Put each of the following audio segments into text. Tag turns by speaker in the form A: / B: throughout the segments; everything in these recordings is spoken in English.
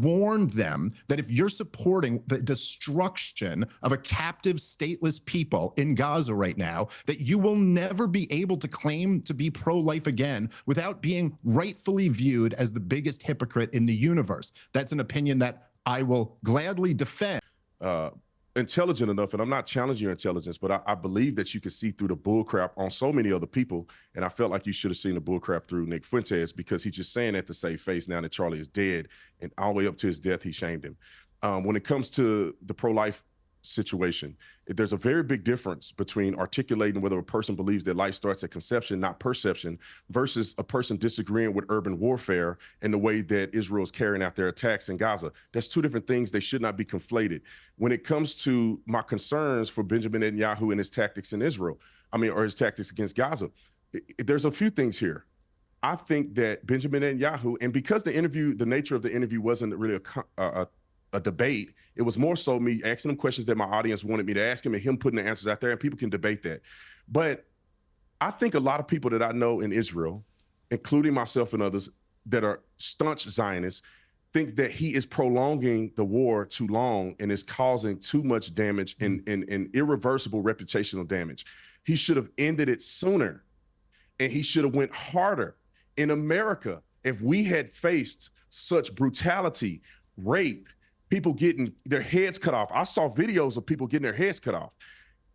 A: warned them that if you're supporting the destruction of a captive, stateless people in Gaza right now, that you will never be able to claim to be pro-life again without being rightfully viewed as the biggest hypocrite in the universe. That's an opinion that I will gladly defend.
B: Intelligent enough, and I'm not challenging your intelligence, but I believe that you can see through the bullcrap on so many other people, and I felt like you should have seen the bullcrap through Nick Fuentes, because he's just saying that to save face now that Charlie is dead, and all the way up to his death, he shamed him. When it comes to the pro-life situation, there's a very big difference between articulating whether a person believes that life starts at conception, not perception, versus a person disagreeing with urban warfare and the way that Israel is carrying out their attacks in Gaza. That's two different things. They should not be conflated. When it comes to my concerns for Benjamin Netanyahu and his tactics in Israel, or his tactics against Gaza, there's a few things here. I think that Benjamin Netanyahu, and because the nature of the interview wasn't really a debate, it was more so me asking him questions that my audience wanted me to ask him and him putting the answers out there, and people can debate that. But I think a lot of people that I know in Israel, including myself and others that are staunch Zionists, think that he is prolonging the war too long and is causing too much damage and irreversible reputational damage. He should have ended it sooner, and he should have went harder. In America, if we had faced such brutality, rape, people getting their heads cut off. I saw videos of people getting their heads cut off.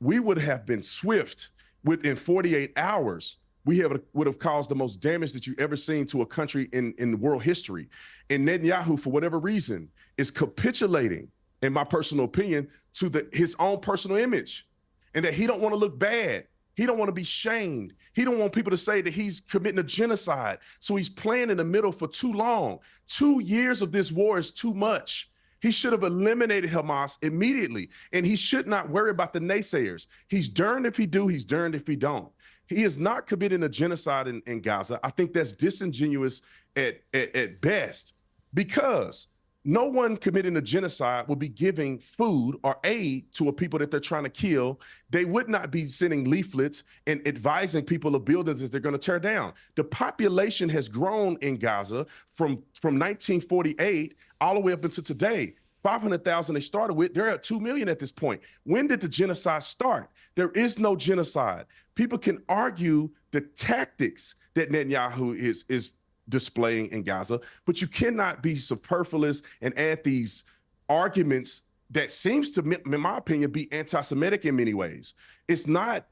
B: We would have been swift. Within 48 hours, we would have caused the most damage that you've ever seen to a country in world history. And Netanyahu, for whatever reason, is capitulating, in my personal opinion, to his own personal image, and that he don't want to look bad. He don't want to be shamed. He don't want people to say that he's committing a genocide. So he's playing in the middle for too long. 2 years of this war is too much. He should have eliminated Hamas immediately, and he should not worry about the naysayers. He's darned if he do, he's darned if he don't. He is not committing a genocide in Gaza. I think that's disingenuous at best, because no one committing a genocide will be giving food or aid to a people that they're trying to kill. They would not be sending leaflets and advising people of buildings as they're going to tear down. The population has grown in Gaza from 1948 all the way up until today. 500,000 they started with. They're at 2 million at this point. When did the genocide start? There is no genocide. People can argue the tactics that Netanyahu is displaying in Gaza, but you cannot be superfluous and add these arguments that seems to, in my opinion, be anti-Semitic in many ways. It's not,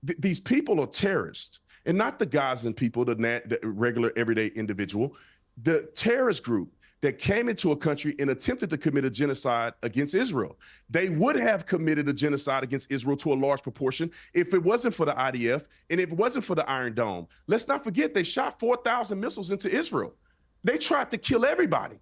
B: these people are terrorists, and not the Gazan people, the regular everyday individual, the terrorist group that came into a country and attempted to commit a genocide against Israel. They would have committed a genocide against Israel to a large proportion if it wasn't for the IDF and if it wasn't for the Iron Dome. Let's not forget, they shot 4,000 missiles into Israel. They tried to kill everybody.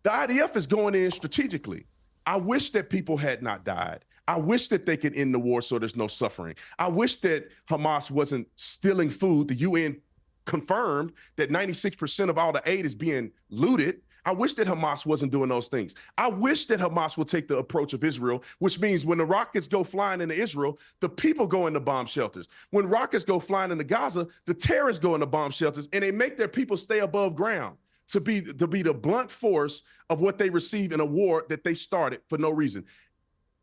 B: The IDF is going in strategically. I wish that people had not died. I wish that they could end the war so there's no suffering. I wish that Hamas wasn't stealing food. The UN confirmed that 96% of all the aid is being looted. I wish that Hamas wasn't doing those things. I wish that Hamas would take the approach of Israel, which means when the rockets go flying into Israel, the people go into bomb shelters. When rockets go flying into Gaza, the terrorists go into bomb shelters, and they make their people stay above ground to be the blunt force of what they receive in a war that they started for no reason.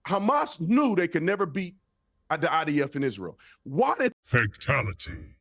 B: Hamas knew they could never beat the IDF in Israel. Why did
C: fatality?